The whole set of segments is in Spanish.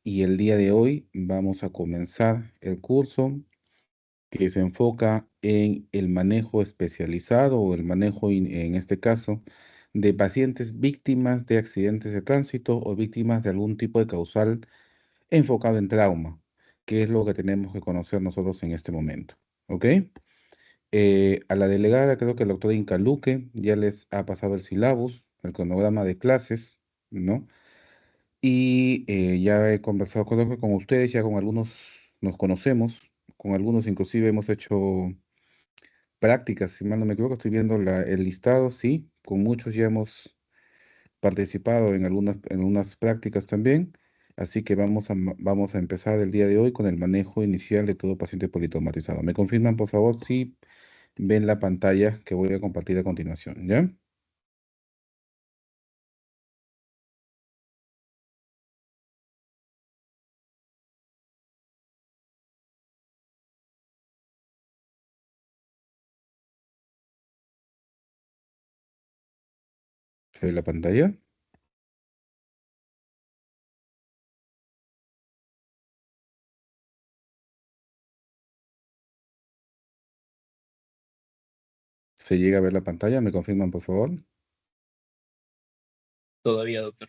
y el día de hoy vamos a comenzar el curso que se enfoca en el manejo especializado o el manejo, en este caso, de pacientes víctimas de accidentes de tránsito o víctimas de algún tipo de causal enfocado en trauma, que es lo que tenemos que conocer nosotros en este momento. ¿Ok? A la delegada, creo que el doctor Incaluque ya les ha pasado el syllabus, el cronograma de clases, ¿no? Y ya he conversado con ustedes, ya con algunos nos conocemos, con algunos inclusive hemos hecho prácticas, si mal no me equivoco, estoy viendo el listado, sí, con muchos ya hemos participado en unas prácticas también, así que vamos a empezar el día de hoy con el manejo inicial de todo paciente politraumatizado. ¿Me confirman, por favor, si ven la pantalla que voy a compartir a continuación, ya? ¿Se ve la pantalla? ¿Se llega a ver la pantalla? ¿Me confirman, por favor? Todavía, doctor.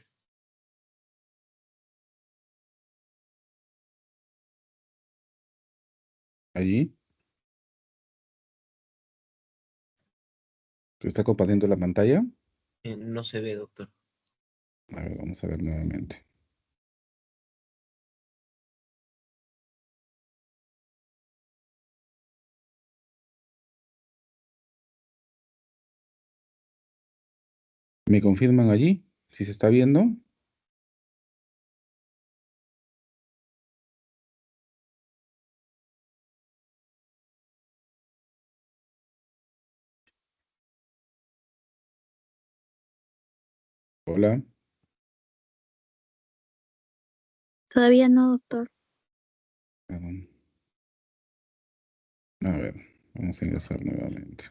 Allí. ¿Se está compartiendo la pantalla? No se ve, doctor. A ver, vamos a ver nuevamente. ¿Me confirman allí? ¿Si se está viendo? Hola. Todavía no, doctor. Perdón. A ver, vamos a ingresar nuevamente.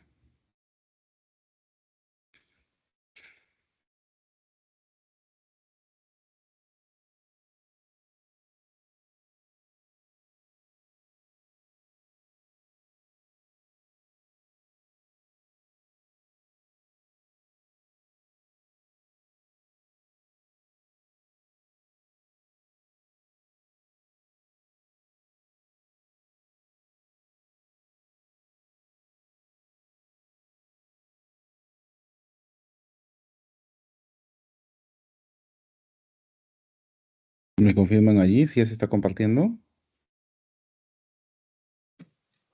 ¿Me confirman allí si ya se está compartiendo?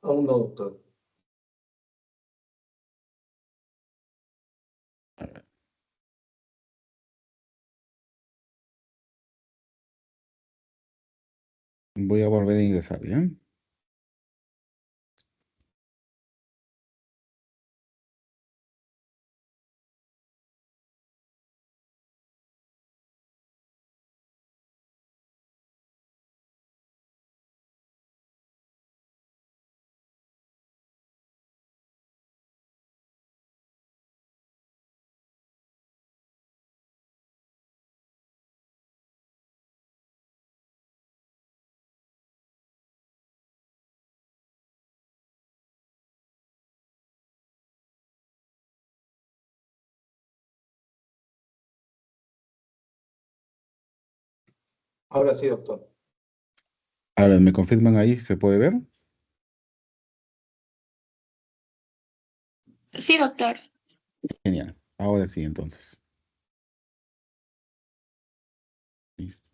Aún no, doctor. A ver. Voy a volver a ingresar, ¿ya? Ahora sí, doctor. A ver, ¿me confirman ahí si se puede ver? Sí, doctor. Genial. Ahora sí, entonces. Listo.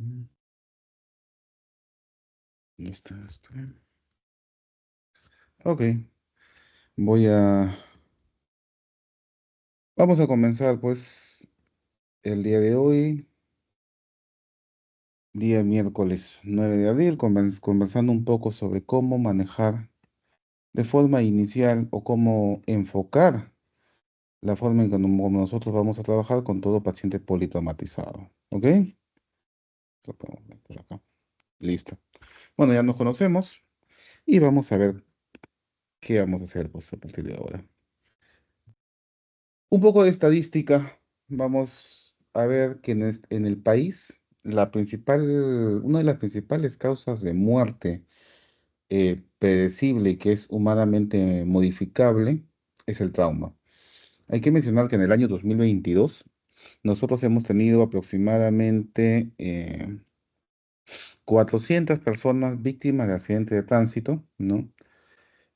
¿Dónde está esto? Ok. Voy a... Vamos a comenzar, pues, el día de hoy, día miércoles 9 de abril, conversando un poco sobre cómo manejar de forma inicial o cómo enfocar la forma en que como nosotros vamos a trabajar con todo paciente politraumatizado. ¿Ok? Lo podemos ver por acá. Listo. Bueno, ya nos conocemos y vamos a ver qué vamos a hacer pues, a partir de ahora. Un poco de estadística. Vamos a ver que en el país una de las principales causas de muerte predecible y que es humanamente modificable es el trauma. Hay que mencionar que en el año 2022 nosotros hemos tenido aproximadamente 400 personas víctimas de accidentes de tránsito, ¿no?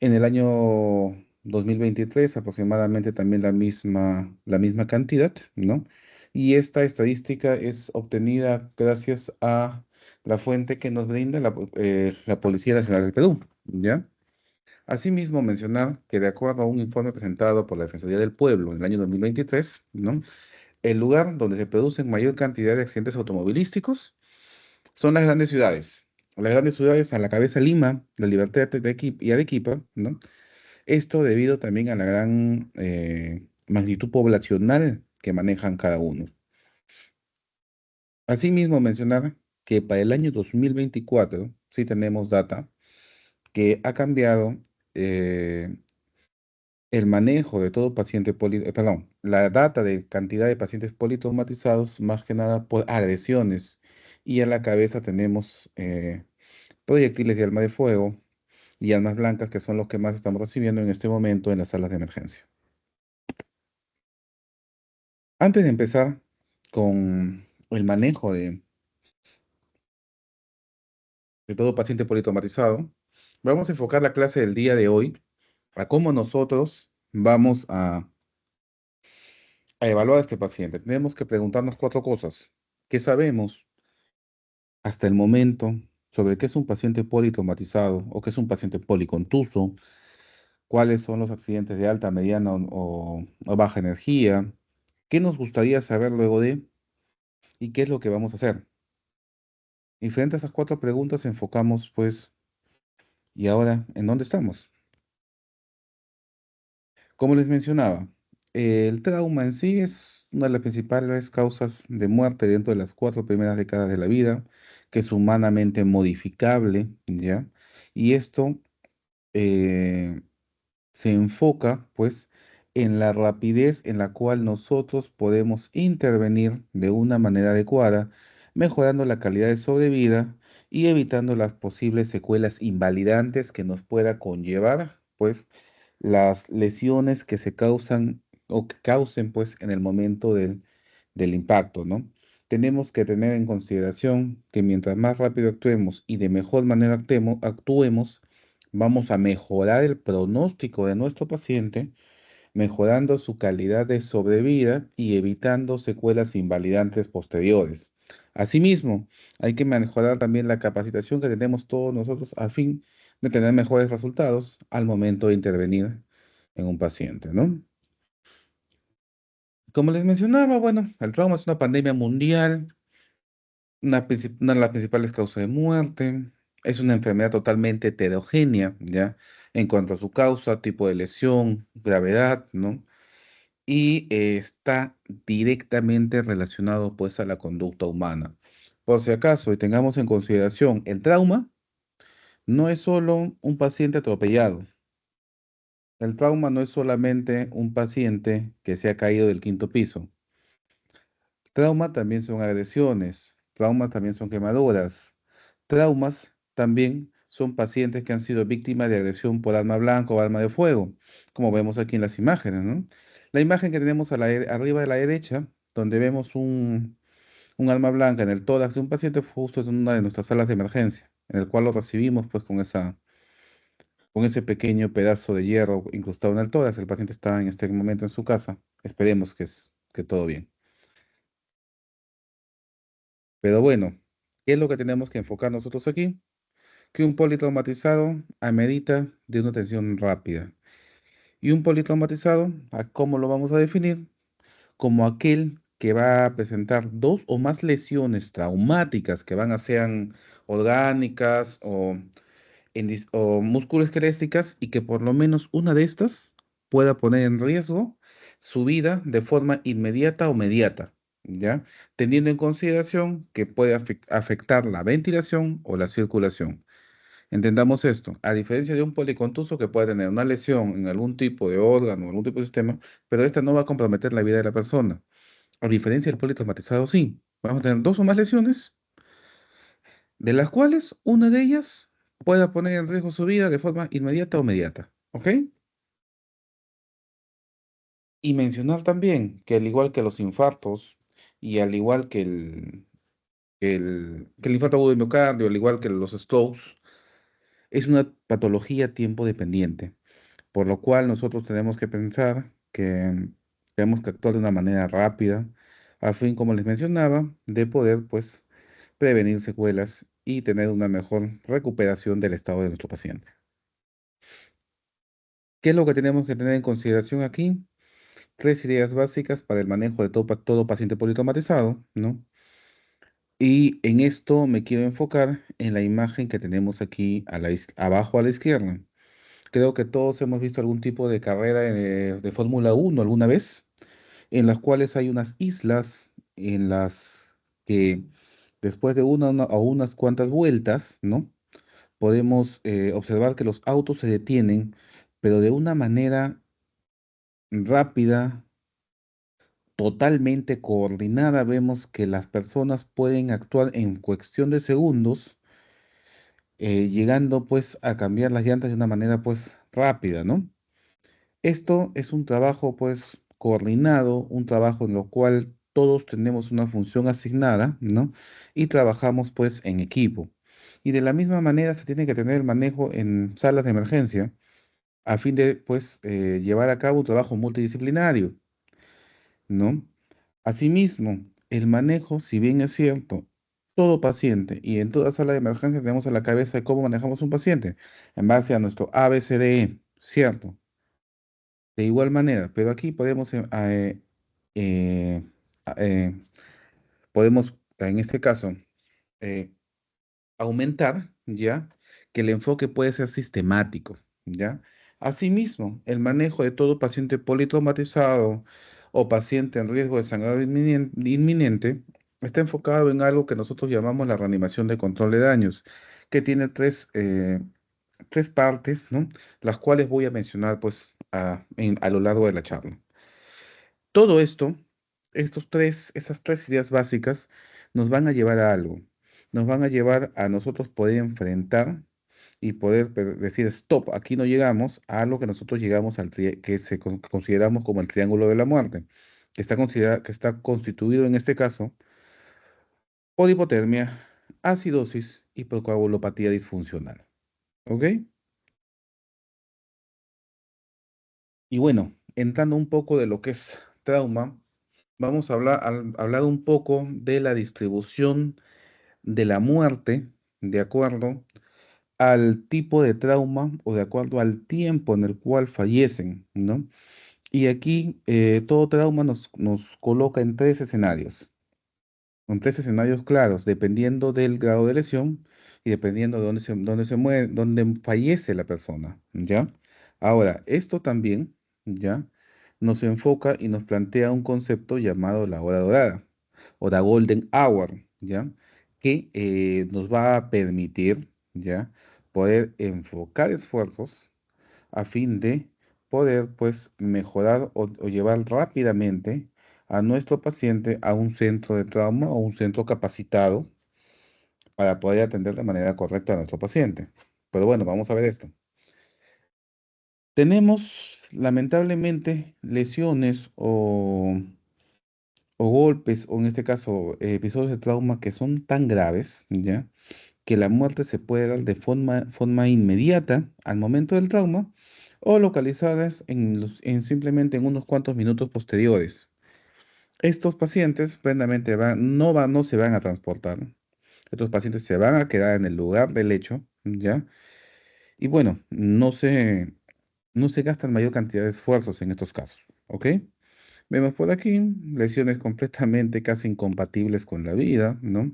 En el año 2023 aproximadamente también la misma cantidad, ¿no? Y esta estadística es obtenida gracias a la fuente que nos brinda la Policía Nacional del Perú, ¿ya? Asimismo, mencionar que de acuerdo a un informe presentado por la Defensoría del Pueblo en el año 2023, ¿no? El lugar donde se producen mayor cantidad de accidentes automovilísticos son las grandes ciudades. Las grandes ciudades, a la cabeza Lima, La Libertad y Arequipa, ¿no? Esto debido también a la gran magnitud poblacional que manejan cada uno. Asimismo, mencionar que para el año 2024, sí tenemos data, que ha cambiado eh, el manejo de todo paciente perdón, la data de cantidad de pacientes politraumatizados, más que nada por agresiones. Y a la cabeza tenemos proyectiles de arma de fuego y armas blancas, que son los que más estamos recibiendo en este momento en las salas de emergencia. Antes de empezar con el manejo de todo paciente politraumatizado, vamos a enfocar la clase del día de hoy a cómo nosotros vamos a evaluar a este paciente. Tenemos que preguntarnos 4 cosas. ¿Qué sabemos hasta el momento sobre qué es un paciente politraumatizado o qué es un paciente policontuso? ¿Cuáles son los accidentes de alta, mediana o baja energía? ¿Qué nos gustaría saber luego de y qué es lo que vamos a hacer? Y frente a esas 4 preguntas enfocamos, pues, ¿y ahora en dónde estamos? Como les mencionaba, el trauma en sí es una de las principales causas de muerte dentro de las 4 primeras décadas de la vida, que es humanamente modificable, ¿ya? Y esto eh, se enfoca, pues, en la rapidez en la cual nosotros podemos intervenir de una manera adecuada, mejorando la calidad de sobrevida y evitando las posibles secuelas invalidantes que nos pueda conllevar, pues, las lesiones que se causan o que causen, pues, en el momento del impacto, ¿no? Tenemos que tener en consideración que mientras más rápido actuemos y de mejor manera actuemos, vamos a mejorar el pronóstico de nuestro paciente, mejorando su calidad de sobrevida y evitando secuelas invalidantes posteriores. Asimismo, hay que mejorar también la capacitación que tenemos todos nosotros a fin de tener mejores resultados al momento de intervenir en un paciente, ¿no? Como les mencionaba, bueno, el trauma es una pandemia mundial, una de las principales causas de muerte. Es una enfermedad totalmente heterogénea, ¿ya? En cuanto a su causa, tipo de lesión, gravedad, ¿no? Y está directamente relacionado, pues, a la conducta humana. Por si acaso, y tengamos en consideración, el trauma no es solo un paciente atropellado. El trauma no es solamente un paciente que se ha caído del 5.º piso. Trauma también son agresiones, traumas también son quemaduras, traumas también son pacientes que han sido víctimas de agresión por arma blanca o arma de fuego, como vemos aquí en las imágenes, ¿no? La imagen que tenemos arriba de la derecha, donde vemos un arma blanca en el tórax de un paciente, justo es una de nuestras salas de emergencia, en el cual lo recibimos pues con ese pequeño pedazo de hierro incrustado en el tórax. El paciente está en este momento en su casa. Esperemos que todo bien. Pero bueno, ¿qué es lo que tenemos que enfocar nosotros aquí? Que un politraumatizado amerita de una atención rápida. Y un politraumatizado, ¿a cómo lo vamos a definir? Como aquel que va a presentar 2 o más lesiones traumáticas que van a ser orgánicas o musculoesqueléticas y que por lo menos una de estas pueda poner en riesgo su vida de forma inmediata o mediata, ¿ya? Teniendo en consideración que puede afectar la ventilación o la circulación. Entendamos esto, a diferencia de un policontuso que puede tener una lesión en algún tipo de órgano, algún tipo de sistema, pero esta no va a comprometer la vida de la persona. A diferencia del politraumatizado, sí. Vamos a tener 2 o más lesiones, de las cuales una de ellas pueda poner en riesgo su vida de forma inmediata o mediata, ¿ok? Y mencionar también que al igual que los infartos y al igual que el infarto agudo de miocardio, al igual que los strokes, es una patología tiempo dependiente, por lo cual nosotros tenemos que pensar que tenemos que actuar de una manera rápida, a fin, como les mencionaba, de poder, pues, prevenir secuelas y tener una mejor recuperación del estado de nuestro paciente. ¿Qué es lo que tenemos que tener en consideración aquí? Tres ideas básicas para el manejo de todo paciente politraumatizado, ¿no? Y en esto me quiero enfocar en la imagen que tenemos aquí abajo a la izquierda. Creo que todos hemos visto algún tipo de carrera de Fórmula 1 alguna vez, en las cuales hay unas islas en las que después de una o unas cuantas vueltas, ¿no? Podemos observar que los autos se detienen, pero de una manera rápida, totalmente coordinada. Vemos que las personas pueden actuar en cuestión de segundos, llegando pues a cambiar las llantas de una manera pues rápida, ¿no? Esto es un trabajo pues coordinado, un trabajo en lo cual todos tenemos una función asignada, ¿no? Y trabajamos pues en equipo. Y de la misma manera se tiene que tener el manejo en salas de emergencia a fin de pues llevar a cabo un trabajo multidisciplinario, ¿no? Asimismo, el manejo, si bien es cierto, todo paciente y en toda sala de emergencia tenemos a la cabeza de cómo manejamos un paciente en base a nuestro ABCDE, ¿cierto? De igual manera, pero aquí podemos, eh, eh, podemos en este caso, eh, aumentar, ¿ya? Que el enfoque puede ser sistemático, ¿ya? Asimismo, el manejo de todo paciente politraumatizado o paciente en riesgo de sangrado inminente está enfocado en algo que nosotros llamamos la reanimación de control de daños, que tiene tres partes, ¿no? Las cuales voy a mencionar, pues, a lo largo de la charla. Todo esto, esas tres ideas básicas, nos van a llevar a algo. Nos van a llevar a nosotros poder enfrentar y poder decir, stop, aquí no llegamos a algo que nosotros llegamos que consideramos como el triángulo de la muerte, que está constituido en este caso por hipotermia, acidosis y por coagulopatía disfuncional. ¿Ok? Y bueno, entrando un poco de lo que es trauma, vamos a hablar un poco de la distribución de la muerte de acuerdo al tipo de trauma o de acuerdo al tiempo en el cual fallecen, ¿no? Y aquí todo trauma nos coloca en tres escenarios claros, dependiendo del grado de lesión y dependiendo de dónde se muere, dónde fallece la persona, ¿ya? Ahora, esto también, ¿ya? Nos enfoca y nos plantea un concepto llamado la hora dorada o la golden hour, ¿ya? Que nos va a permitir, ¿ya? Poder enfocar esfuerzos a fin de poder, pues, mejorar o llevar rápidamente a nuestro paciente a un centro de trauma o un centro capacitado para poder atender de manera correcta a nuestro paciente. Pero bueno, vamos a ver esto. Tenemos, lamentablemente, lesiones o golpes, o en este caso, episodios de trauma que son tan graves, ¿ya? Que la muerte se puede dar de forma inmediata al momento del trauma o localizadas simplemente en unos cuantos minutos posteriores. Estos pacientes plenamente no se van a transportar. Estos pacientes se van a quedar en el lugar del hecho, ¿ya? Y bueno, no se gastan mayor cantidad de esfuerzos en estos casos, ¿ok? Vemos por aquí lesiones completamente casi incompatibles con la vida, ¿no?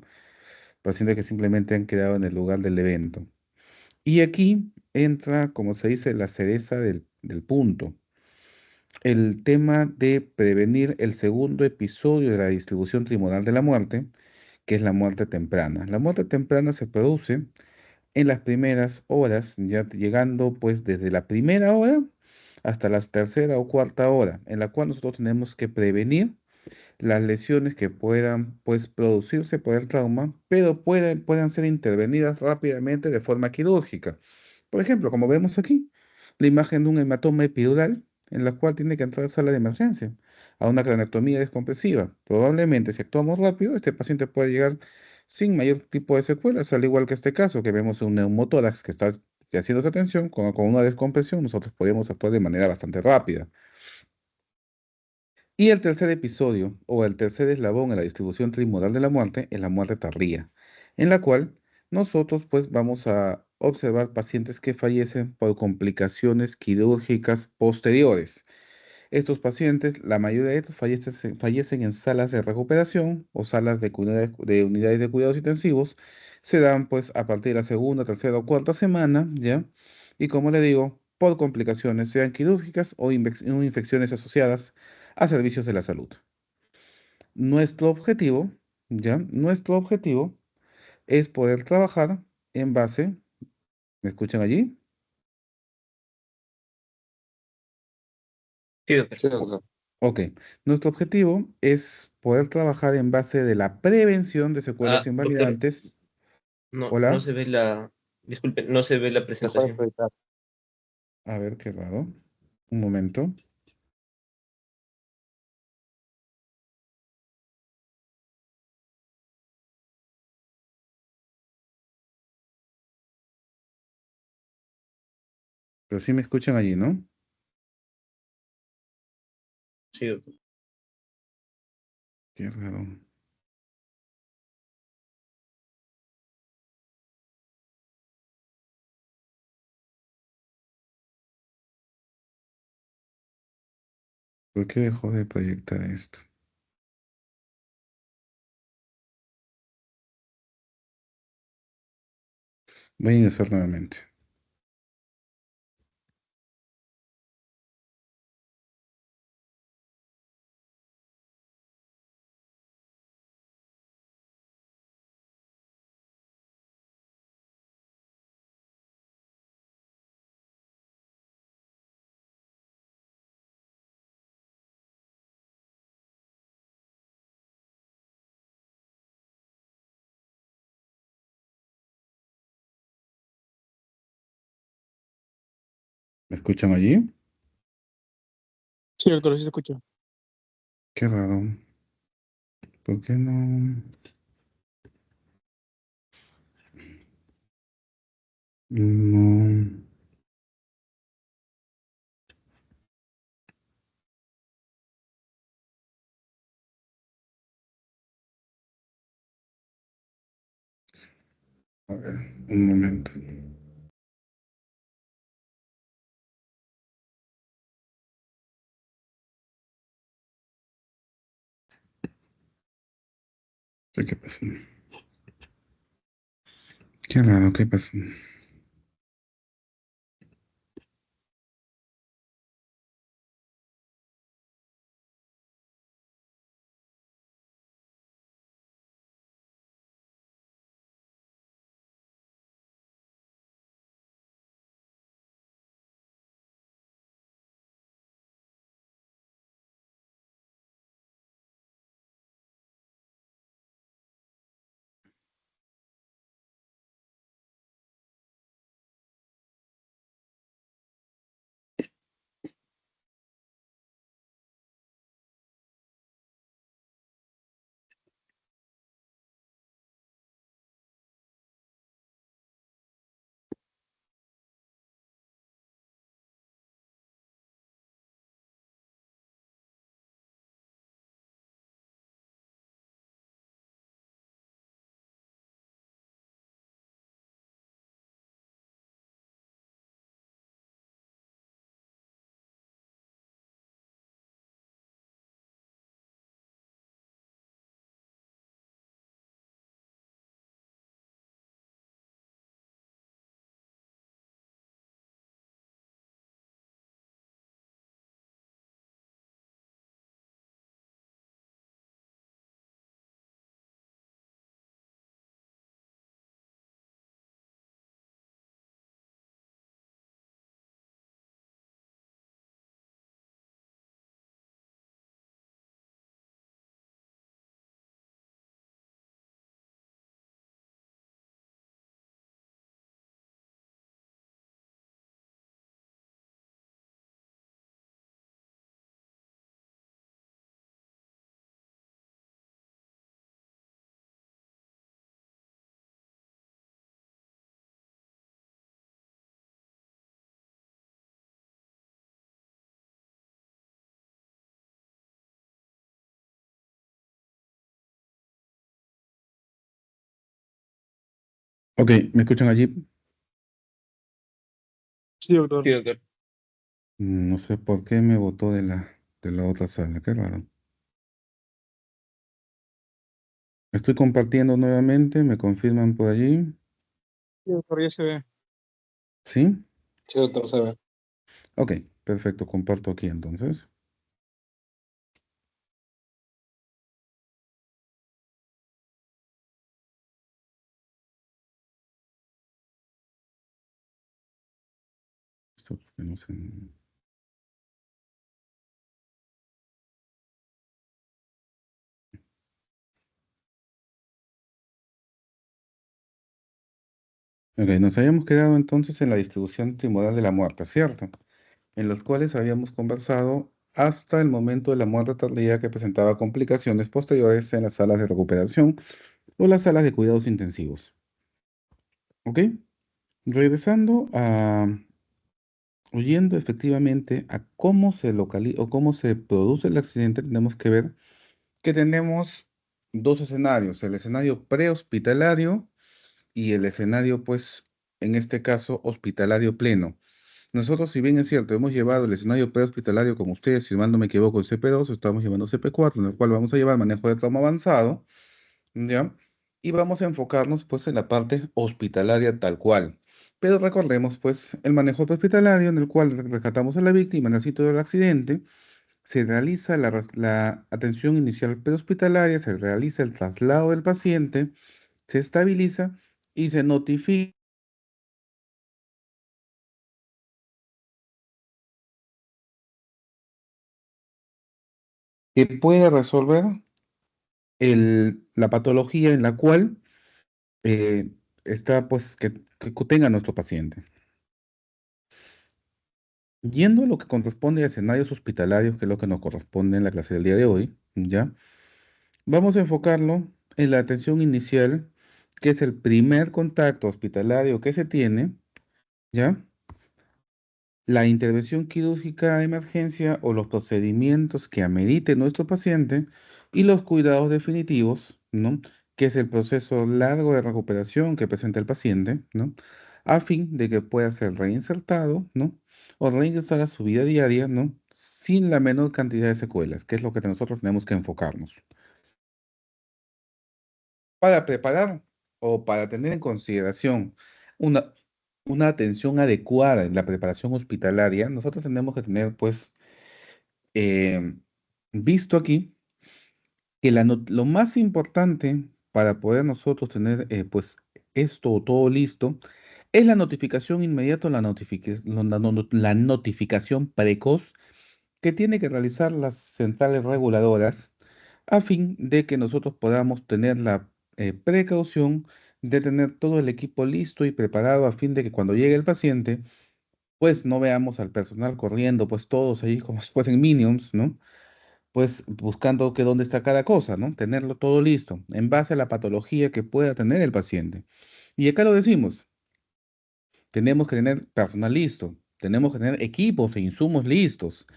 Pacientes que simplemente han quedado en el lugar del evento. Y aquí entra, como se dice, la cereza del punto. El tema de prevenir el segundo episodio de la distribución trimonal de la muerte, que es la muerte temprana. La muerte temprana se produce en las primeras horas, ya llegando pues desde la primera hora hasta la tercera o cuarta hora, en la cual nosotros tenemos que prevenir las lesiones que puedan pues, producirse por el trauma, pero puedan ser intervenidas rápidamente de forma quirúrgica. Por ejemplo, como vemos aquí, la imagen de un hematoma epidural en la cual tiene que entrar a sala de emergencia, a una cranectomía descompresiva. Probablemente, si actuamos rápido, este paciente puede llegar sin mayor tipo de secuelas, al igual que este caso, que vemos un neumotórax que está haciendo esa atención con una descompresión, nosotros podemos actuar de manera bastante rápida. Y el tercer episodio, o el tercer eslabón en la distribución trimodal de la muerte, es la muerte tardía, en la cual nosotros pues vamos a observar pacientes que fallecen por complicaciones quirúrgicas posteriores. Estos pacientes, la mayoría de estos fallecen en salas de recuperación o salas de unidades de cuidados intensivos. Se dan pues a partir de la segunda, tercera o cuarta semana, ¿ya? Y como le digo, por complicaciones, sean quirúrgicas o infecciones asociadas a servicios de la salud. Nuestro objetivo, ¿ya? Nuestro objetivo es poder trabajar en base, ¿me escuchan allí? Sí, doctor. Sí, doctor. Ok, nuestro objetivo es poder trabajar en base de la prevención de secuelas Doctor, invalidantes. no Hola, se ve disculpe, no se ve la Dejó de presentación. proyectar. a ver qué raro. Un momento. Pero sí me escuchan allí, ¿no? Sí, doctor. Qué raro. ¿Por qué dejó de proyectar esto? Voy a ingresar nuevamente. ¿Me escuchan allí? Sí, doctor, sí se escucha. Qué raro. ¿Por qué no? No. A ver, un momento. ¿Qué pasó? Qué raro, ¿qué pasó? Ok, ¿me escuchan allí? Sí, doctor. Sí, doctor. No sé por qué me botó de la otra sala, qué raro. Estoy compartiendo nuevamente, ¿me confirman por allí? Sí, doctor, ya se ve. ¿Sí? Sí, doctor, se ve. Ok, perfecto, comparto aquí entonces. Esto porque no sé. Ok, nos habíamos quedado entonces en la distribución trimodal de la muerte, ¿cierto? En los cuales habíamos conversado hasta el momento de la muerte tardía que presentaba complicaciones posteriores en las salas de recuperación o las salas de cuidados intensivos. ¿Ok? Regresando a, oyendo efectivamente a cómo se localiza o cómo se produce el accidente, tenemos que ver que tenemos dos escenarios, el escenario prehospitalario y el escenario, pues, en este caso, hospitalario pleno. Nosotros, si bien es cierto, hemos llevado el escenario prehospitalario con ustedes, si mal no me equivoco, en CP2, estamos llevando CP4, en el cual vamos a llevar manejo de trauma avanzado, ¿ya? Y vamos a enfocarnos, pues, en la parte hospitalaria tal cual. Pero recordemos, pues, el manejo hospitalario en el cual rescatamos a la víctima en el sitio del accidente, se realiza la atención inicial prehospitalaria, se realiza el traslado del paciente, se estabiliza y se notifica que puede resolver la patología en la cual está, pues, que tenga nuestro paciente. Yendo a lo que corresponde a escenarios hospitalarios, que es lo que nos corresponde en la clase del día de hoy, ¿ya? Vamos a enfocarlo en la atención inicial, que es el primer contacto hospitalario que se tiene, ¿ya? La intervención quirúrgica de emergencia o los procedimientos que amerite nuestro paciente y los cuidados definitivos, ¿no? Que es el proceso largo de recuperación que presenta el paciente, ¿no? A fin de que pueda ser reinsertado, ¿no? O reintegrada a su vida diaria, ¿no? Sin la menor cantidad de secuelas, que es lo que nosotros tenemos que enfocarnos. Para preparar o para tener en consideración una, una atención adecuada en la preparación hospitalaria, nosotros tenemos que tener, pues, eh, visto aquí que lo más importante para poder nosotros tener, pues, esto todo listo, es la notificación inmediata, la notificación precoz que tiene que realizar las centrales reguladoras a fin de que nosotros podamos tener la precaución de tener todo el equipo listo y preparado a fin de que cuando llegue el paciente, pues no veamos al personal corriendo, pues todos ahí como si fuesen minions, ¿no? Pues buscando que dónde está cada cosa, ¿no? Tenerlo todo listo en base a la patología que pueda tener el paciente. Y acá lo decimos, tenemos que tener personal listo, tenemos que tener equipos e insumos listos.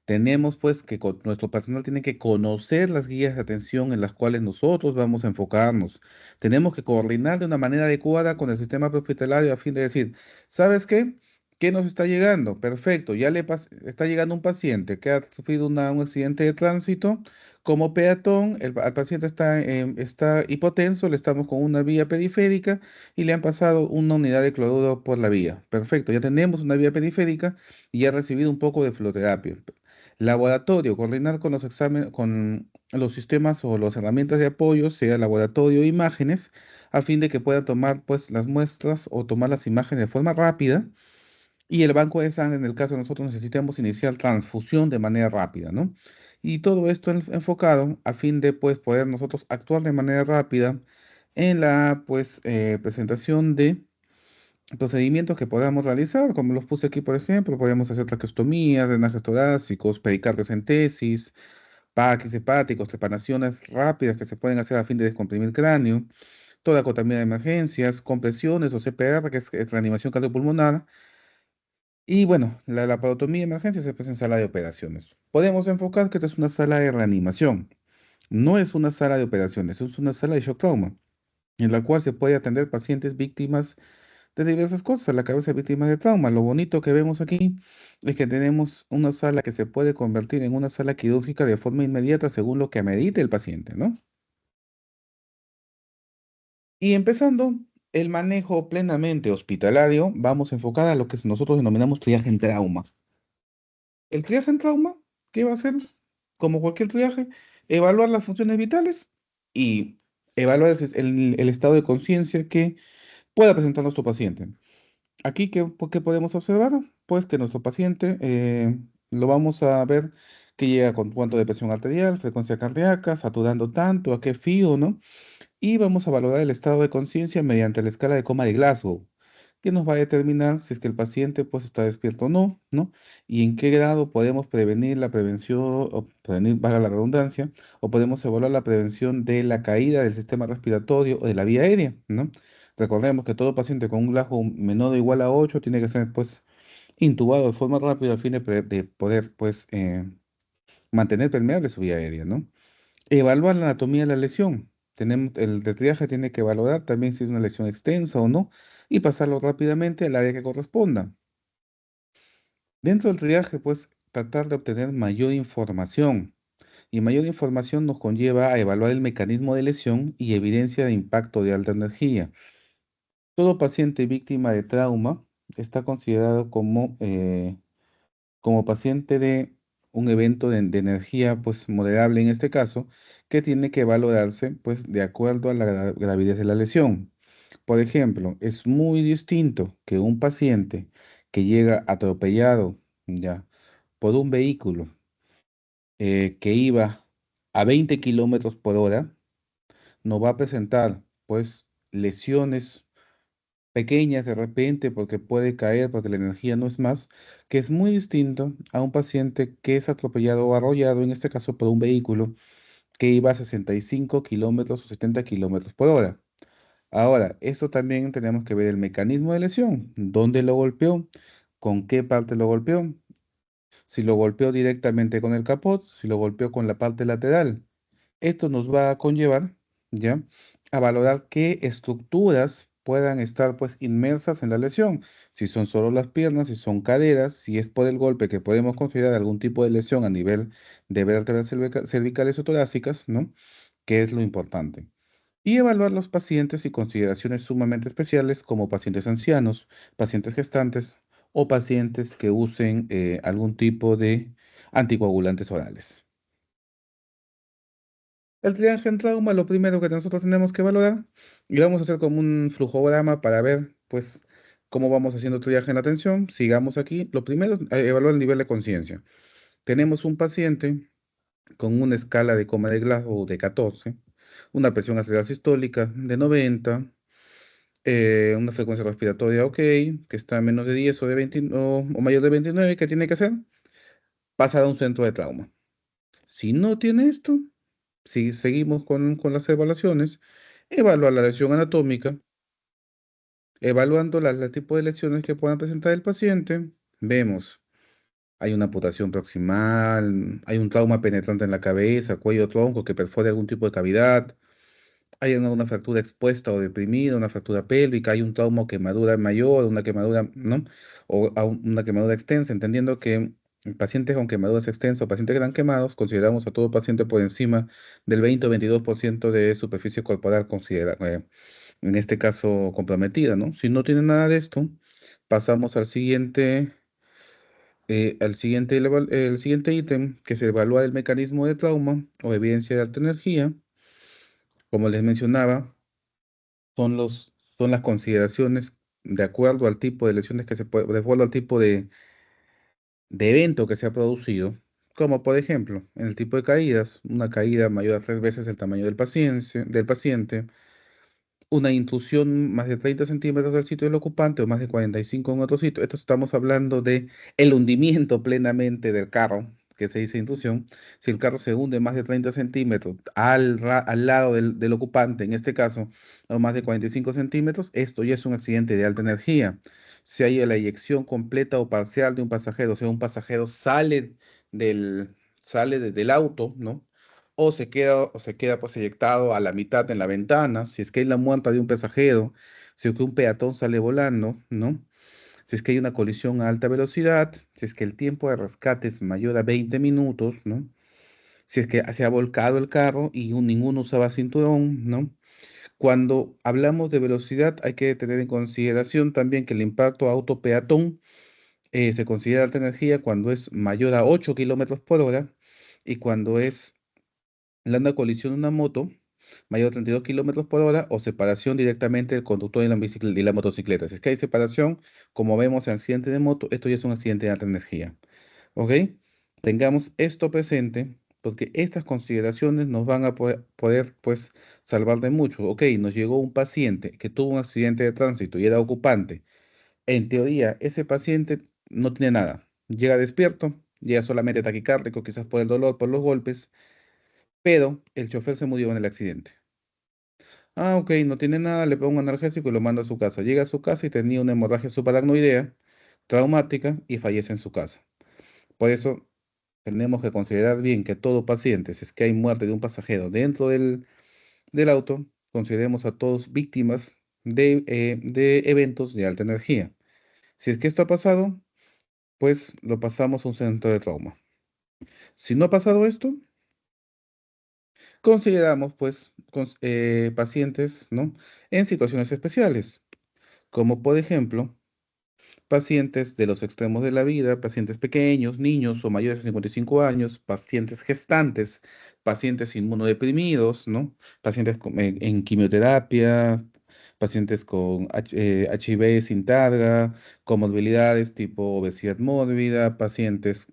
Tenemos pues que nuestro personal tiene que conocer las guías de atención en las cuales nosotros vamos a enfocarnos. Tenemos que coordinar de una manera adecuada con el sistema hospitalario a fin de decir, ¿sabes qué? ¿Qué nos está llegando? Perfecto, ya está llegando un paciente que ha sufrido un accidente de tránsito. Como peatón, al paciente está hipotenso, le estamos con una vía periférica y le han pasado una unidad de cloruro por la vía. Perfecto, ya tenemos una vía periférica y ha recibido un poco de fluoterapia. Laboratorio, coordinar con los exámenes, con los sistemas o las herramientas de apoyo, sea laboratorio o imágenes, a fin de que puedan tomar pues las muestras o tomar las imágenes de forma rápida. Y el banco de sangre, en el caso de nosotros necesitamos iniciar transfusión de manera rápida, ¿no? Y todo esto enfocado a fin de pues poder nosotros actuar de manera rápida en la pues presentación de procedimientos que podamos realizar, como los puse aquí, por ejemplo, podemos hacer traqueostomías, drenajes torácicos, pericardiocentesis, paques hepáticos, trepanaciones rápidas que se pueden hacer a fin de descomprimir el cráneo, toracotomía de emergencias, compresiones o CPR, que es reanimación cardiopulmonar, y bueno, la laparotomía de emergencia se hace en sala de operaciones. Podemos enfocar que esta es una sala de reanimación, no es una sala de operaciones, es una sala de shock trauma. en la cual se puede atender pacientes víctimas de diversas cosas, la cabeza de víctimas de trauma. Lo bonito que vemos aquí es que tenemos una sala que se puede convertir en una sala quirúrgica de forma inmediata según lo que amerite el paciente, ¿no? Y empezando el manejo plenamente hospitalario, vamos a enfocar a lo que nosotros denominamos triaje en trauma. El triaje en trauma, ¿qué va a hacer? Como cualquier triaje, evaluar las funciones vitales y evaluar el estado de conciencia que pueda presentar nuestro paciente. Aquí, ¿qué podemos observar? Pues que nuestro paciente lo vamos a ver que llega con cuánto de presión arterial, frecuencia cardíaca, saturando tanto, a qué fío, ¿no? Y vamos a valorar el estado de conciencia mediante la escala de coma de Glasgow, que nos va a determinar si es que el paciente pues está despierto o no, ¿no? Y en qué grado podemos prevenir la prevención, o prevenir, valga la redundancia, o podemos evaluar la prevención de la caída del sistema respiratorio o de la vía aérea, ¿no? Recordemos que todo paciente con un Glasgow menor o igual a 8 tiene que ser pues intubado de forma rápida a fin de poder pues mantener permeable su vía aérea, ¿no? Evaluar la anatomía de la lesión. El de triaje tiene que valorar también si es una lesión extensa o no y pasarlo rápidamente al área que corresponda. Dentro del triaje, pues, tratar de obtener mayor información. Y mayor información nos conlleva a evaluar el mecanismo de lesión y evidencia de impacto de alta energía. Todo paciente víctima de trauma está considerado como paciente de un evento de energía pues moderable en este caso, que tiene que valorarse pues de acuerdo a la gravidez de la lesión. Por ejemplo, es muy distinto que un paciente que llega atropellado ya por un vehículo que iba a 20 kilómetros por hora, no va a presentar pues lesiones pequeñas de repente porque puede caer, porque la energía no es más, que es muy distinto a un paciente que es atropellado o arrollado, en este caso por un vehículo que iba a 65 kilómetros o 70 kilómetros por hora. Ahora, esto también tenemos que ver el mecanismo de lesión, dónde lo golpeó, con qué parte lo golpeó, si lo golpeó directamente con el capot, si lo golpeó con la parte lateral. Esto nos va a conllevar, ¿ya? A valorar qué estructuras puedan estar pues inmersas en la lesión. Si son solo las piernas, si son caderas, si es por el golpe que podemos considerar algún tipo de lesión a nivel de vértebras cervicales o torácicas, ¿no? Que es lo importante. Y evaluar los pacientes y consideraciones sumamente especiales como pacientes ancianos, pacientes gestantes o pacientes que usen algún tipo de anticoagulantes orales. El triaje en trauma, lo primero que nosotros tenemos que valorar, y vamos a hacer como un flujograma para ver, pues, cómo vamos haciendo triaje en la atención. Sigamos aquí. Lo primero es evaluar el nivel de conciencia. Tenemos un paciente con una escala de coma de Glasgow de 14, una presión arterial sistólica de 90, una frecuencia respiratoria ok, que está a menos de 10 o, de 20, o mayor de 29, ¿qué tiene que hacer? Pasar a un centro de trauma. Si no tiene esto, si seguimos con las evaluaciones, evaluar la lesión anatómica, evaluando el tipo de lesiones que puedan presentar el paciente, vemos, hay una amputación proximal, hay un trauma penetrante en la cabeza, cuello, tronco que perfora algún tipo de cavidad, hay una fractura expuesta o deprimida, una fractura pélvica, hay un trauma o quemadura mayor, una quemadura, ¿no? O una quemadura extensa, entendiendo que pacientes con quemaduras extensas o pacientes que están quemados, consideramos a todo paciente por encima del 20 o 22% de superficie corporal en este caso comprometida, ¿no? Si no tiene nada de esto, pasamos el siguiente ítem, que se evalúa el mecanismo de trauma o evidencia de alta energía. Como les mencionaba, son las consideraciones de acuerdo al tipo de lesiones que se puede, de acuerdo al tipo de evento que se ha producido, como por ejemplo, en el tipo de caídas, una caída mayor a 3 veces el tamaño del paciente, una intrusión más de 30 centímetros del sitio del ocupante o más de 45 en otro sitio. Esto estamos hablando de el hundimiento plenamente del carro, que se dice intrusión. Si el carro se hunde más de 30 centímetros al lado del ocupante, en este caso, o más de 45 centímetros, esto ya es un accidente de alta energía. Si hay la eyección completa o parcial de un pasajero, o sea, un pasajero del auto, ¿no? o se queda pues eyectado a la mitad en la ventana, si es que hay la muerte de un pasajero, si es que un peatón sale volando, ¿no? Si es que hay una colisión a alta velocidad, si es que el tiempo de rescate es mayor a 20 minutos, ¿no? Si es que se ha volcado el carro y ninguno usaba cinturón, ¿no? Cuando hablamos de velocidad, hay que tener en consideración también que el impacto auto-peatón se considera alta energía cuando es mayor a 8 kilómetros por hora y cuando es una colisión de una moto mayor a 32 kilómetros por hora o separación directamente del conductor y y la motocicleta. Si es que hay separación, como vemos en accidente de moto, esto ya es un accidente de alta energía. ¿Ok? Tengamos esto presente porque estas consideraciones nos van a poder, pues, salvar de mucho. Ok, nos llegó un paciente que tuvo un accidente de tránsito y era ocupante. En teoría, ese paciente no tiene nada. Llega despierto, llega solamente taquicárdico, quizás por el dolor, por los golpes, pero el chofer se murió en el accidente. Ah, ok, no tiene nada, le pongo un analgésico y lo mando a su casa. Llega a su casa y tenía una hemorragia subaracnoidea, traumática, y fallece en su casa. Por eso tenemos que considerar bien que todo paciente, si es que hay muerte de un pasajero dentro del auto, consideremos a todos víctimas de eventos de alta energía. Si es que esto ha pasado, pues lo pasamos a un centro de trauma. Si no ha pasado esto, consideramos pues pacientes, ¿no? En situaciones especiales, como por ejemplo pacientes de los extremos de la vida, pacientes pequeños, niños o mayores de 55 años, pacientes gestantes, pacientes inmunodeprimidos, ¿no? Pacientes en quimioterapia, pacientes con HIV sin targa, comorbilidades tipo obesidad mórbida, pacientes,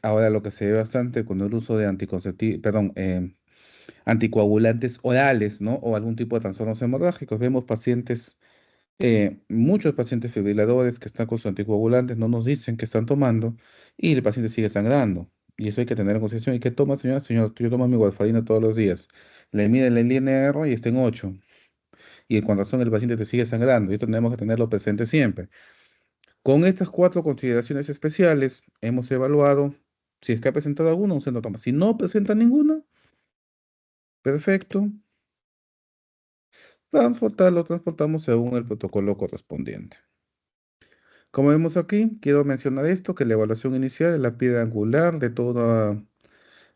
ahora lo que se ve bastante con el uso de anticonceptivos, perdón, anticoagulantes orales, ¿no? O algún tipo de trastornos hemorrágicos. Vemos pacientes muchos pacientes fibriladores que están con sus anticoagulantes no nos dicen que están tomando y el paciente sigue sangrando. Y eso hay que tener en consideración. ¿Y qué toma, señora? Señor, yo tomo mi warfarina todos los días. Le miden el INR y está en 8. Y con razón el paciente te sigue sangrando. Y esto tenemos que tenerlo presente siempre. Con estas cuatro consideraciones especiales, hemos evaluado si es que ha presentado alguna, usted no toma. Si no presenta ninguna, perfecto. Lo transportamos según el protocolo correspondiente. Como vemos aquí, quiero mencionar esto, que la evaluación inicial es la piedra angular de toda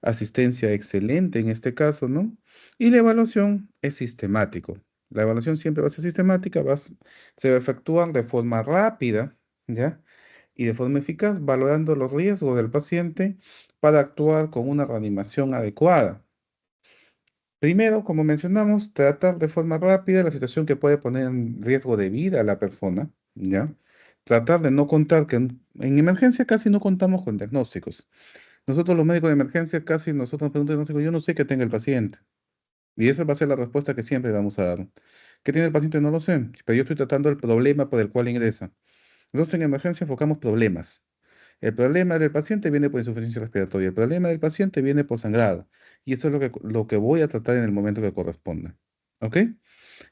asistencia excelente en este caso, ¿no? Y la evaluación es sistemático. La evaluación siempre va a ser sistemática, se va a efectuar de forma rápida, ¿ya? Y de forma eficaz, valorando los riesgos del paciente para actuar con una reanimación adecuada. Primero, como mencionamos, tratar de forma rápida la situación que puede poner en riesgo de vida a la persona, ¿ya? Tratar de no contar que en emergencia casi no contamos con diagnósticos. Nosotros los médicos de emergencia casi nosotros nos preguntamos diagnóstico, yo no sé qué tenga el paciente. Y esa va a ser la respuesta que siempre vamos a dar. ¿Qué tiene el paciente? No lo sé, pero yo estoy tratando el problema por el cual ingresa. Nosotros en emergencia enfocamos problemas. El problema del paciente viene por insuficiencia respiratoria. El problema del paciente viene por sangrado. Y eso es lo que voy a tratar en el momento que corresponda. ¿Ok?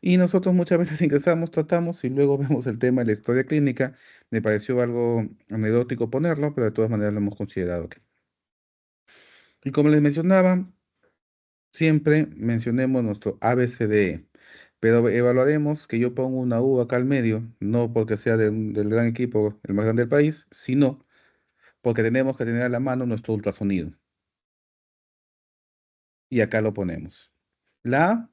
Y nosotros muchas veces ingresamos, tratamos y luego vemos el tema de la historia clínica. Me pareció algo anecdótico ponerlo, pero de todas maneras lo hemos considerado aquí. Y como les mencionaba, siempre mencionemos nuestro ABCDE. Pero evaluaremos que yo pongo una U acá al medio, no porque sea del gran equipo, el más grande del país, sino porque tenemos que tener a la mano nuestro ultrasonido. Y acá lo ponemos. La A,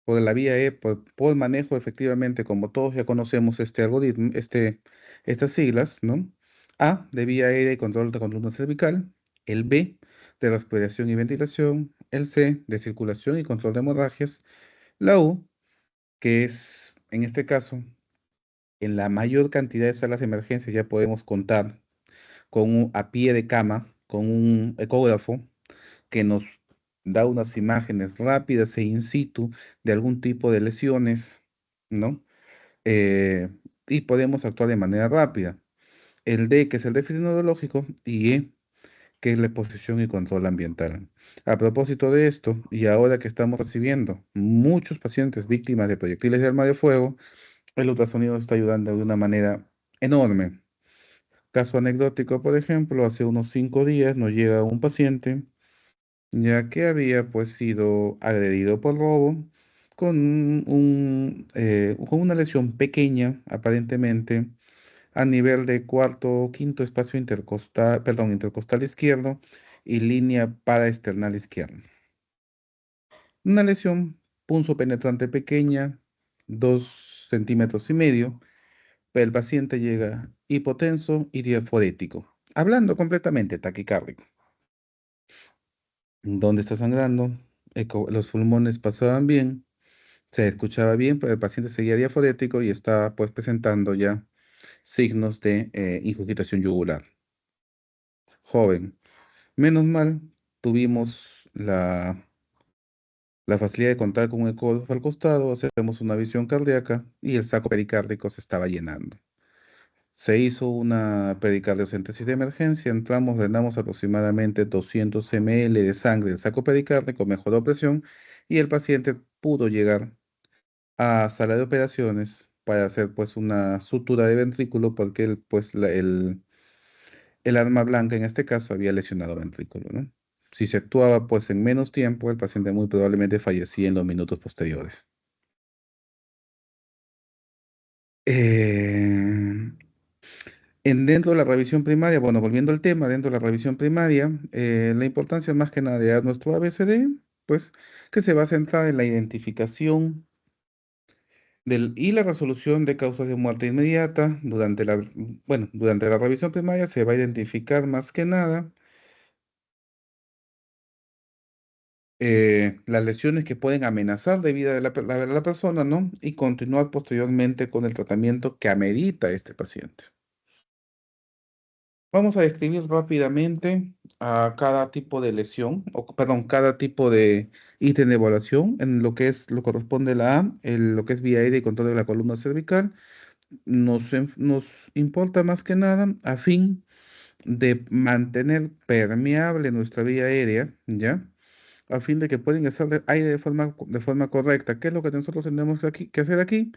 por la vía E, por manejo efectivamente, como todos ya conocemos este algoritmo, estas siglas, ¿no? A, de vía aérea y control de columna cervical. El B, de respiración y ventilación. El C, de circulación y control de hemorragias. La U, que es, en este caso, en la mayor cantidad de salas de emergencia ya podemos contar a pie de cama, con un ecógrafo que nos da unas imágenes rápidas e in situ de algún tipo de lesiones, ¿no? Y podemos actuar de manera rápida. El D, que es el déficit neurológico, y E, que es la exposición y control ambiental. A propósito de esto, y ahora que estamos recibiendo muchos pacientes víctimas de proyectiles de arma de fuego, el ultrasonido nos está ayudando de una manera enorme. Caso anecdótico, por ejemplo, hace unos 5 días nos llega un paciente ya que había pues sido agredido por robo con una lesión pequeña, aparentemente, a nivel de cuarto o quinto espacio intercostal, perdón, intercostal izquierdo y línea paraesternal izquierda. Una lesión punzopenetrante pequeña, 2,5 cm, pero el paciente llega hipotenso y diaforético, hablando completamente taquicárdico. ¿Dónde está sangrando? Los pulmones pasaban bien, se escuchaba bien, pero el paciente seguía diaforético y estaba pues presentando ya signos de ingurgitación yugular. Joven. Menos mal, tuvimos la facilidad de contar con un eco al costado, hacemos una visión cardíaca y el saco pericárdico se estaba llenando. Se hizo una pericardiocentesis de emergencia, entramos, drenamos aproximadamente 200 ml de sangre del saco pericárdico, mejoró presión y el paciente pudo llegar a sala de operaciones para hacer pues una sutura de ventrículo porque el arma blanca en este caso había lesionado ventrículo, ¿no? Si se actuaba pues en menos tiempo, el paciente muy probablemente fallecía en los minutos posteriores. Eh, dentro de la revisión primaria, bueno, volviendo al tema, dentro de la revisión primaria, la importancia más que nada de nuestro ABCD, pues que se va a centrar en la identificación y la resolución de causas de muerte inmediata. Durante la revisión primaria se va a identificar más que nada las lesiones que pueden amenazar de vida de la persona, ¿no? Y continuar posteriormente con el tratamiento que amerita este paciente. Vamos a describir rápidamente a cada tipo de lesión, o perdón, cada tipo de ítem de evaluación en lo corresponde a la A, lo que es vía aérea y control de la columna cervical. Nos importa más que nada a fin de mantener permeable nuestra vía aérea, ¿ya? A fin de que pueda ingresar aire de forma correcta. ¿Qué es lo que nosotros tenemos que hacer aquí?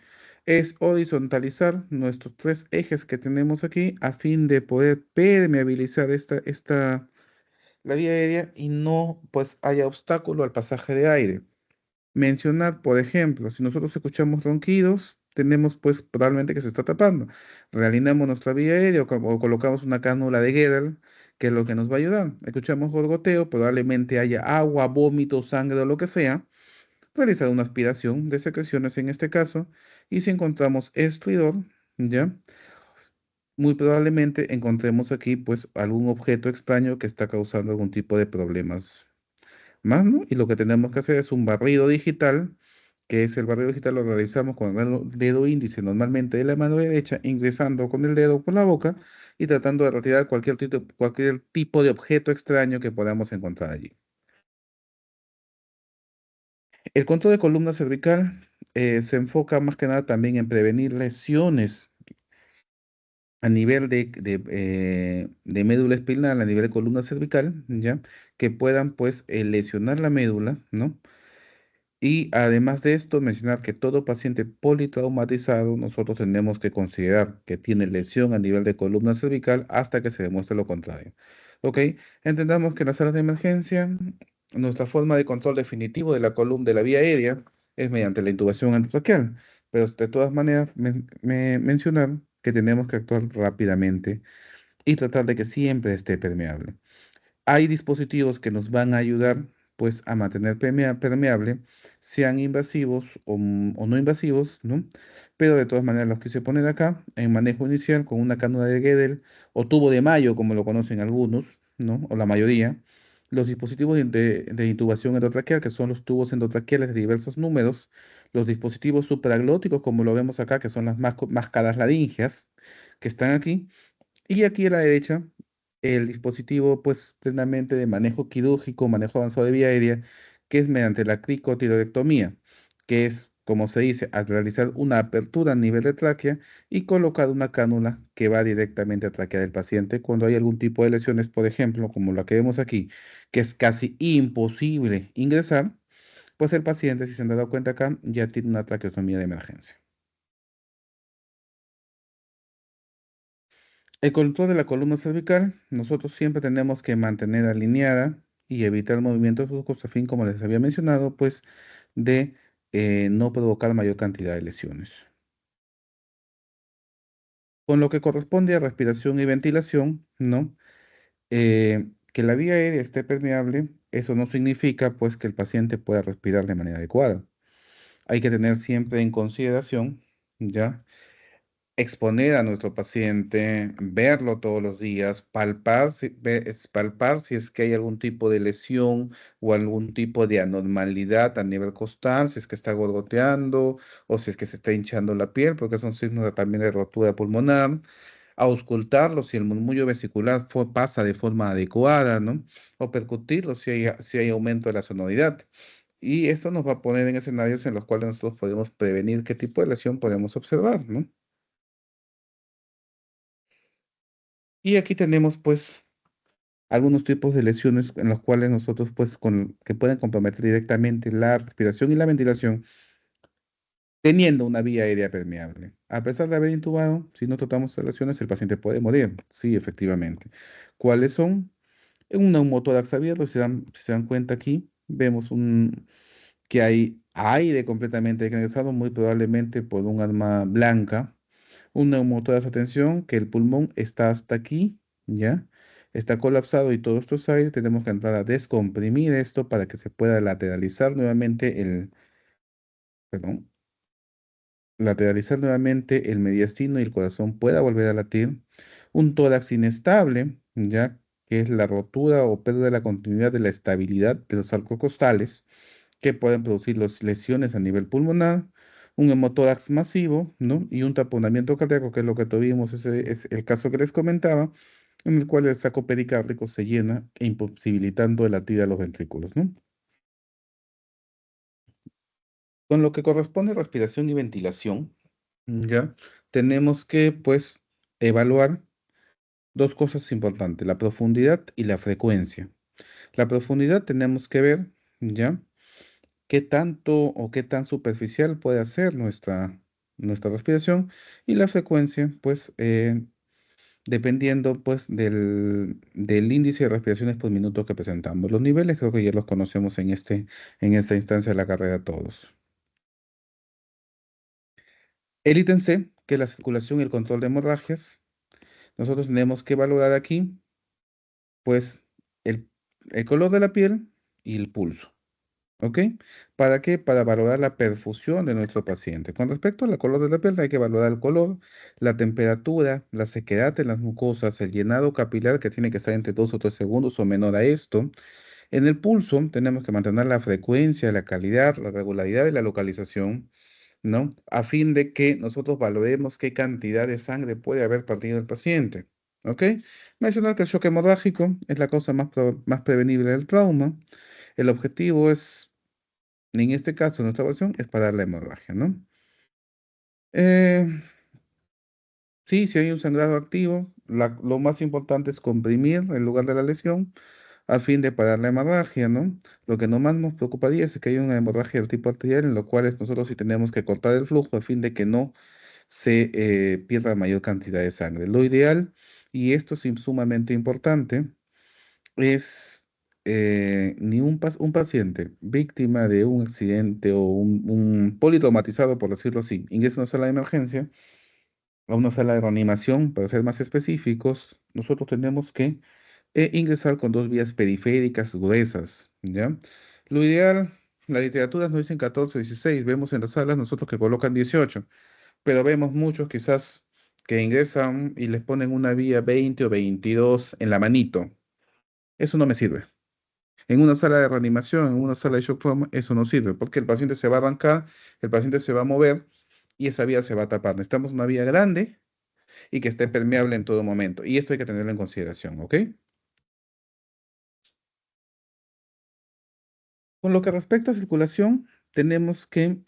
Es horizontalizar nuestros tres ejes que tenemos aquí a fin de poder permeabilizar la vía aérea y no pues haya obstáculo al pasaje de aire. Mencionar, por ejemplo, si nosotros escuchamos ronquidos, tenemos pues probablemente que se está tapando. Realineamos nuestra vía aérea o colocamos una cánula de Guedel, que es lo que nos va a ayudar. Escuchamos gorgoteo, probablemente haya agua, vómito, sangre o lo que sea. Realizar una aspiración de secreciones en este caso. Y si encontramos estridor, ¿ya? Muy probablemente encontremos aquí pues algún objeto extraño que está causando algún tipo de problemas más, ¿no? Y lo que tenemos que hacer es un barrido digital, que es el barrido digital lo realizamos con el dedo índice normalmente de la mano derecha, ingresando con el dedo por la boca y tratando de retirar cualquier tipo de objeto extraño que podamos encontrar allí. El control de columna cervical se enfoca más que nada también en prevenir lesiones a nivel de médula espinal, a nivel de columna cervical, ¿ya? Que puedan pues lesionar la médula, ¿no? Y además de esto, mencionar que todo paciente politraumatizado, nosotros tenemos que considerar que tiene lesión a nivel de columna cervical hasta que se demuestre lo contrario. ¿Ok? Entendamos que en las salas de emergencia, nuestra forma de control definitivo de la columna de la vía aérea es mediante la intubación endotraqueal. Pero de todas maneras, mencionar que tenemos que actuar rápidamente y tratar de que siempre esté permeable. Hay dispositivos que nos van a ayudar pues a mantener permeable, sean invasivos o no invasivos, ¿no? Pero de todas maneras los quise poner acá en manejo inicial con una cánula de Guedel o tubo de Mayo, como lo conocen algunos, ¿no? O la mayoría. Los dispositivos de intubación endotraqueal, que son los tubos endotraqueales de diversos números, los dispositivos supraglóticos, como lo vemos acá, que son las máscaras laringeas, que están aquí, y aquí a la derecha, el dispositivo, pues, plenamente de manejo quirúrgico, manejo avanzado de vía aérea, que es mediante la cricotiroidectomía, que es, como se dice, al realizar una apertura a nivel de tráquea y colocar una cánula que va directamente a tráquea del paciente cuando hay algún tipo de lesiones, por ejemplo, como la que vemos aquí, que es casi imposible ingresar, pues el paciente, si se han dado cuenta acá, ya tiene una traqueotomía de emergencia. El control de la columna cervical, nosotros siempre tenemos que mantener alineada y evitar movimientos bruscos a fin, como les había mencionado, pues de no provocar mayor cantidad de lesiones. Con lo que corresponde a respiración y ventilación, ¿no? Que la vía aérea esté permeable, eso no significa pues que el paciente pueda respirar de manera adecuada. Hay que tener siempre en consideración, ¿ya? Exponer a nuestro paciente, verlo todos los días, palpar si es que hay algún tipo de lesión o algún tipo de anormalidad a nivel costal, si es que está gorgoteando o si es que se está hinchando la piel, porque son signos también de rotura pulmonar. Auscultarlo si el murmullo vesicular pasa de forma adecuada, ¿no? O percutirlo si hay aumento de la sonoridad. Y esto nos va a poner en escenarios en los cuales nosotros podemos prevenir qué tipo de lesión podemos observar, ¿no? Y aquí tenemos pues algunos tipos de lesiones en los cuales nosotros pues que pueden comprometer directamente la respiración y la ventilación teniendo una vía aérea permeable. A pesar de haber intubado, si no tratamos de lesiones, el paciente puede morir. Sí, efectivamente. ¿Cuáles son? Un neumotórax abierto, si se dan cuenta aquí, vemos que hay aire completamente ingresado, muy probablemente por un arma blanca. Un neumotórax, atención, que el pulmón está hasta aquí, ¿ya? Está colapsado y todo esto es aire. Tenemos que entrar a descomprimir esto para que se pueda lateralizar nuevamente perdón, lateralizar nuevamente el mediastino y el corazón pueda volver a latir. Un tórax inestable, ¿ya? Que es la rotura o pérdida de la continuidad de la estabilidad de los arcos costales que pueden producir lesiones a nivel pulmonar, un hemotórax masivo, ¿no? Y un taponamiento cardíaco, que es lo que tuvimos, ese es el caso que les comentaba, en el cual el saco pericárdico se llena e imposibilitando el latido de los ventrículos, ¿no? Con lo que corresponde a respiración y ventilación, ¿ya? Tenemos que, pues, evaluar dos cosas importantes, la profundidad y la frecuencia. La profundidad tenemos que ver, ¿ya? Qué tanto o qué tan superficial puede ser nuestra respiración y la frecuencia, pues, dependiendo, pues, del índice de respiraciones por minuto que presentamos. Los niveles creo que ya los conocemos en esta instancia de la carrera todos. El ítem C, que es la circulación y el control de hemorragias, nosotros tenemos que valorar aquí, pues, el, el color de la piel y el pulso. ¿Ok? ¿Para qué? Para valorar la perfusión de nuestro paciente. Con respecto al color de la piel, hay que valorar el color, la temperatura, la sequedad en las mucosas, el llenado capilar que tiene que estar entre 2 o 3 segundos o menor a esto. En el pulso tenemos que mantener la frecuencia, la calidad, la regularidad y la localización, ¿no? A fin de que nosotros valoremos qué cantidad de sangre puede haber partido el paciente. ¿Ok? Mencionar que el shock hemorrágico es la cosa más prevenible del trauma. El objetivo es, en este caso, nuestra versión es parar la hemorragia, ¿no? Eh, sí, si hay un sangrado activo, lo más importante es comprimir el lugar de la lesión a fin de parar la hemorragia, ¿no? Lo que no más nos preocuparía es que hay una hemorragia del tipo arterial, en lo cual nosotros sí tenemos que cortar el flujo a fin de que no se pierda mayor cantidad de sangre. Lo ideal, y esto es sumamente importante, es ni un paciente víctima de un accidente o un politraumatizado, por decirlo así, ingresa a una sala de emergencia, a una sala de reanimación, para ser más específicos, nosotros tenemos que ingresar con dos vías periféricas gruesas, ¿ya? Lo ideal, la literatura nos dicen 14 o 16, vemos en las salas nosotros que colocan 18, pero vemos muchos quizás que ingresan y les ponen una vía 20 o 22 en la manito. Eso no me sirve. En una sala de reanimación, en una sala de shock trauma, eso no sirve, porque el paciente se va a arrancar, el paciente se va a mover y esa vía se va a tapar. Necesitamos una vía grande y que esté permeable en todo momento. Y esto hay que tenerlo en consideración, ¿ok? Con lo que respecta a circulación, tenemos que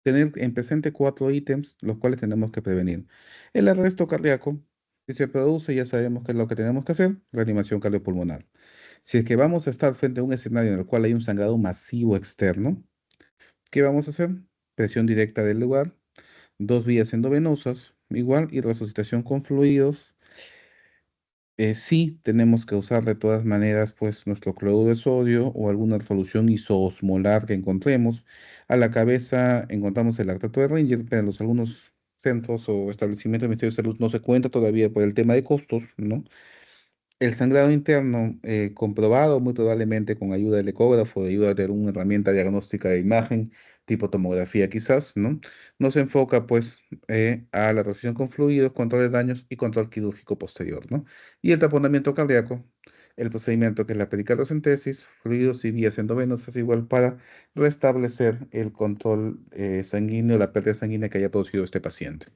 tener en presente cuatro ítems, los cuales tenemos que prevenir. El arresto cardíaco, si se produce, ya sabemos qué es lo que tenemos que hacer, reanimación cardiopulmonar. Si es que vamos a estar frente a un escenario en el cual hay un sangrado masivo externo, ¿qué vamos a hacer? Presión directa del lugar, dos vías endovenosas, igual, y resucitación con fluidos. Sí tenemos que usar de todas maneras pues nuestro cloruro de sodio o alguna solución isoosmolar que encontremos. A la cabeza encontramos el lactato de Ringer, pero en algunos centros o establecimientos del Ministerio de Salud no se cuenta todavía por el tema de costos, ¿no? El sangrado interno, comprobado muy probablemente con ayuda del ecógrafo, de ayuda de alguna herramienta diagnóstica de imagen, tipo tomografía quizás, ¿no? Nos enfoca pues a la reacción con fluidos, control de daños y control quirúrgico posterior, ¿no? Y el taponamiento cardíaco, el procedimiento que es la pericardiocentesis, fluidos y vías endovenosas igual para restablecer el control sanguíneo, la pérdida sanguínea que haya producido este paciente.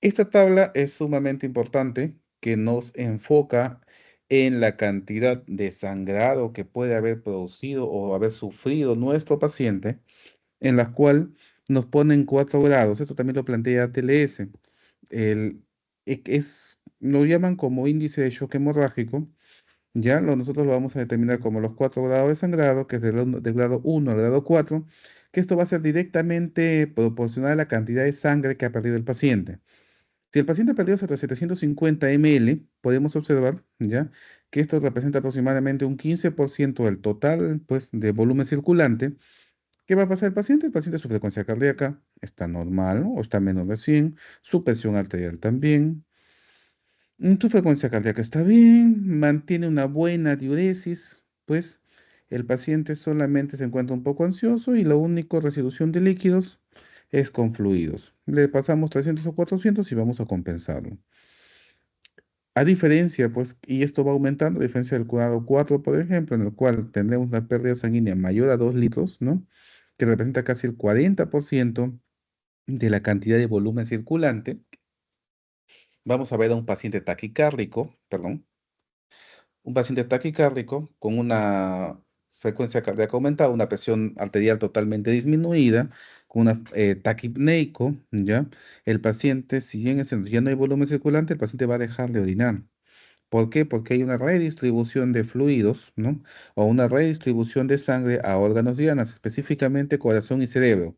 Esta tabla es sumamente importante que nos enfoca en la cantidad de sangrado que puede haber producido o haber sufrido nuestro paciente, en la cual nos ponen 4 grados. Esto también lo plantea TLS. Lo llaman como índice de shock hemorrágico. Nosotros lo vamos a determinar como los 4 grados de sangrado, que es del grado 1 al grado 4, que esto va a ser directamente proporcional a la cantidad de sangre que ha perdido el paciente. Si el paciente ha perdido hasta 750 ml, podemos observar, que esto representa aproximadamente un 15% del total, pues, de volumen circulante. ¿Qué va a pasar al paciente? El paciente, su frecuencia cardíaca está normal, ¿no? O está menos de 100, su presión arterial también. Tu frecuencia cardíaca está bien, mantiene una buena diuresis, pues el paciente solamente se encuentra un poco ansioso y la única resolución de líquidos es con fluidos. Le pasamos 300 o 400 y vamos a compensarlo. A diferencia, pues, y esto va aumentando, a diferencia del grado 4, por ejemplo, en el cual tendremos una pérdida sanguínea mayor a 2 litros, ¿no? Que representa casi el 40% de la cantidad de volumen circulante. Vamos a ver a un paciente taquicárdico, perdón, un paciente taquicárdico con una frecuencia cardíaca aumentada, una presión arterial totalmente disminuida, con una taquipneico, ¿ya? El paciente, si bien ya no hay volumen circulante, el paciente va a dejar de orinar. ¿Por qué? Porque hay una redistribución de fluidos, ¿no? O una redistribución de sangre a órganos dianas, específicamente corazón y cerebro.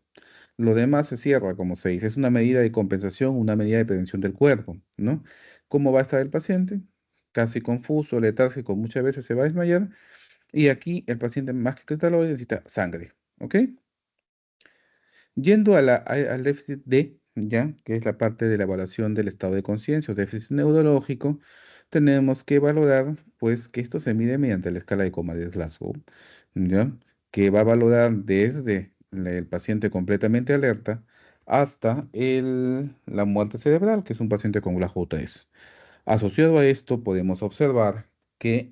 Lo demás se cierra, como se dice. Es una medida de compensación, una medida de prevención del cuerpo, ¿no? ¿Cómo va a estar el paciente? Casi confuso, letárgico, muchas veces se va a desmayar. Y aquí el paciente más que cristalóide necesita sangre, ¿ok? Yendo al déficit D, ya, que es la parte de la evaluación del estado de conciencia o déficit neurológico, tenemos que valorar, pues, que esto se mide mediante la escala de coma de Glasgow, ya, que va a valorar desde el paciente completamente alerta hasta la muerte cerebral, que es un paciente con Glasgow 3. Asociado a esto, podemos observar que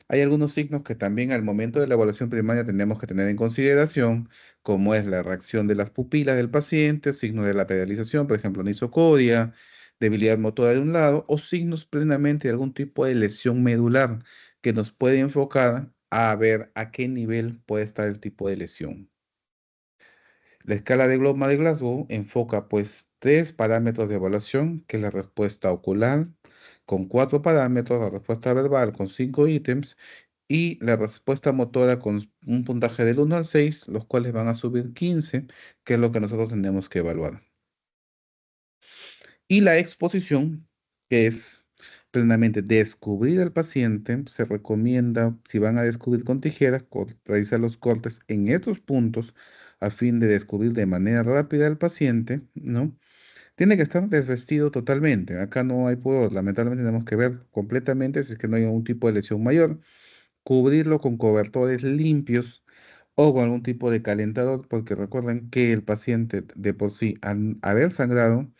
hay algunos signos que también al momento de la evaluación primaria tenemos que tener en consideración, como es la reacción de las pupilas del paciente, signos de lateralización, por ejemplo, anisocoria, debilidad motora de un lado, o signos plenamente de algún tipo de lesión medular que nos puede enfocar a ver a qué nivel puede estar el tipo de lesión. La escala de Globman de Glasgow enfoca pues 3 parámetros de evaluación, que es la respuesta ocular, con 4 parámetros, la respuesta verbal con 5 ítems y la respuesta motora con un puntaje del 1 al 6, los cuales van a subir 15, que es lo que nosotros tenemos que evaluar. Y la exposición, que es plenamente descubrir al paciente, se recomienda, si van a descubrir con tijeras, realizar los cortes en estos puntos a fin de descubrir de manera rápida al paciente, ¿no? Tiene que estar desvestido totalmente. Acá no hay poder. Lamentablemente tenemos que ver completamente si es que no hay algún tipo de lesión mayor. Cubrirlo con cobertores limpios o con algún tipo de calentador, porque recuerden que el paciente de por sí, al haber sangrado,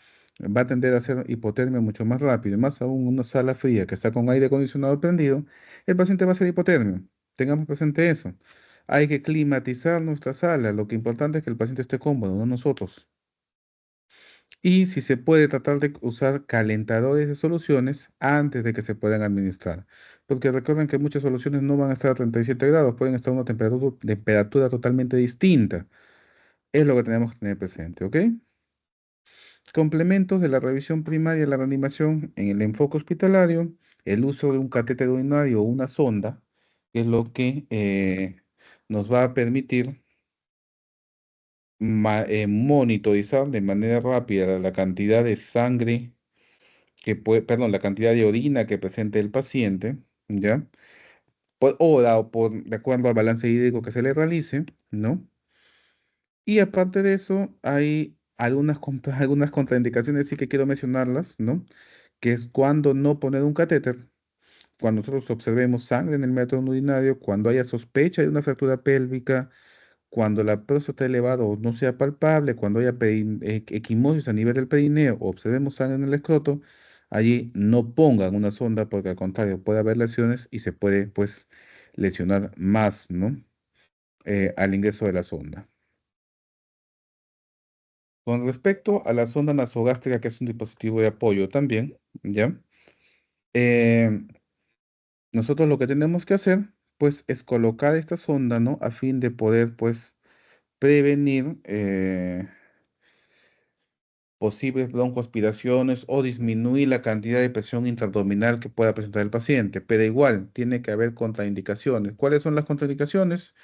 va a tender a hacer hipotermia mucho más rápido, y más aún en una sala fría que está con aire acondicionado prendido, el paciente va a hacer hipotermia. Tengamos presente eso. Hay que climatizar nuestra sala. Lo que importante es que el paciente esté cómodo, no nosotros. Y si se puede tratar de usar calentadores de soluciones antes de que se puedan administrar. Porque recuerden que muchas soluciones no van a estar a 37 grados, pueden estar a una temperatura totalmente distinta. Es lo que tenemos que tener presente, ¿ok? Complementos de la revisión primaria de la reanimación en el enfoque hospitalario, el uso de un catéter urinario o una sonda, que es lo que nos va a permitir monitorizar de manera rápida la cantidad de sangre perdón, la cantidad de orina que presente el paciente, ¿ya? Por hora o de acuerdo al balance hídrico que se le realice, ¿no? Y aparte de eso, hay algunas contraindicaciones, sí que quiero mencionarlas, ¿no? Que es cuando no poner un catéter, cuando nosotros observemos sangre en el método urinario, cuando haya sospecha de una fractura pélvica, cuando la próstata elevada o no sea palpable, cuando haya equimosis a nivel del perineo o observemos sangre en el escroto, allí no pongan una sonda porque al contrario puede haber lesiones y se puede pues lesionar más, ¿no? Al ingreso de la sonda. Con respecto a la sonda nasogástrica, que es un dispositivo de apoyo también, ¿ya? Eh, Nosotros lo que tenemos que hacer pues es colocar esta sonda, ¿no? A fin de poder pues prevenir posibles broncoaspiraciones o disminuir la cantidad de presión intraabdominal que pueda presentar el paciente. Pero igual, tiene que haber contraindicaciones. ¿Cuáles son las contraindicaciones?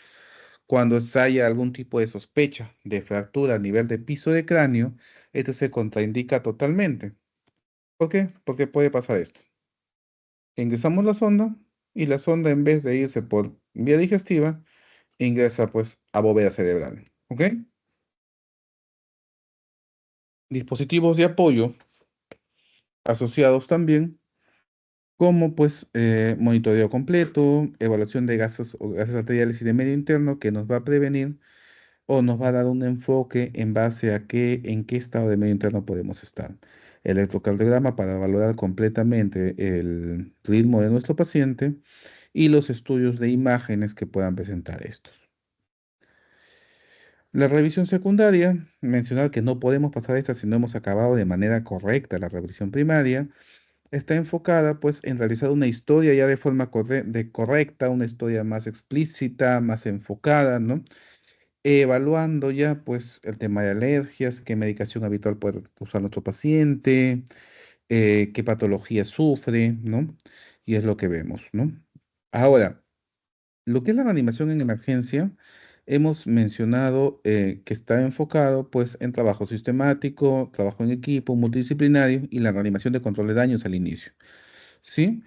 Cuando haya algún tipo de sospecha de fractura a nivel de piso de cráneo, esto se contraindica totalmente. ¿Por qué? Porque puede pasar esto. Ingresamos la sonda y la sonda en vez de irse por vía digestiva, ingresa pues a bóveda cerebral. ¿Ok? Dispositivos de apoyo asociados también como pues monitoreo completo, evaluación de gases o gases arteriales y de medio interno que nos va a prevenir o nos va a dar un enfoque en base a en qué estado de medio interno podemos estar. El electrocardiograma para valorar completamente el ritmo de nuestro paciente y los estudios de imágenes que puedan presentar estos. La revisión secundaria, mencionar que no podemos pasar esta si no hemos acabado de manera correcta la revisión primaria, está enfocada pues en realizar una historia ya de forma correcta, una historia más explícita, más enfocada, ¿no? Evaluando ya pues el tema de alergias, qué medicación habitual puede usar nuestro paciente, qué patología sufre, ¿no? Y es lo que vemos, ¿no? Ahora, lo que es la reanimación en emergencia, hemos mencionado que está enfocado pues en trabajo sistemático, trabajo en equipo, multidisciplinario y la reanimación de control de daños al inicio. ¿Sí?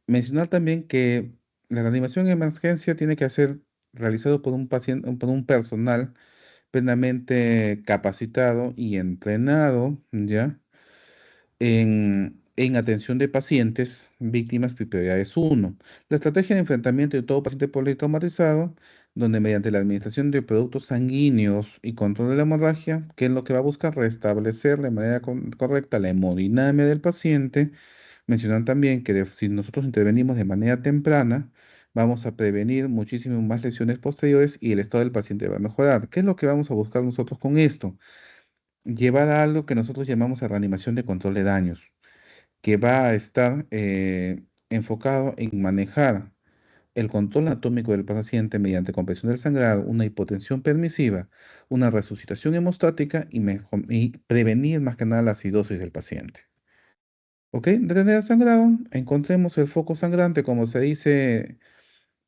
Mencionar también que la reanimación en emergencia tiene que ser realizado por un paciente, por un personal plenamente capacitado y entrenado, ¿ya? En atención de pacientes víctimas prioridades uno. La estrategia de enfrentamiento de todo paciente politraumatizado, donde mediante la administración de productos sanguíneos y control de la hemorragia, que es lo que va a buscar restablecer de manera correcta la hemodinamia del paciente. Mencionan también que si nosotros intervenimos de manera temprana, vamos a prevenir muchísimas más lesiones posteriores y el estado del paciente va a mejorar. ¿Qué es lo que vamos a buscar nosotros con esto? Llevar a algo que nosotros llamamos a reanimación de control de daños, que va a estar enfocado en manejar el control anatómico del paciente mediante compresión del sangrado, una hipotensión permisiva, una resucitación hemostática y prevenir más que nada la acidosis del paciente. ¿Ok? Detener el sangrado, encontremos el foco sangrante, como se dice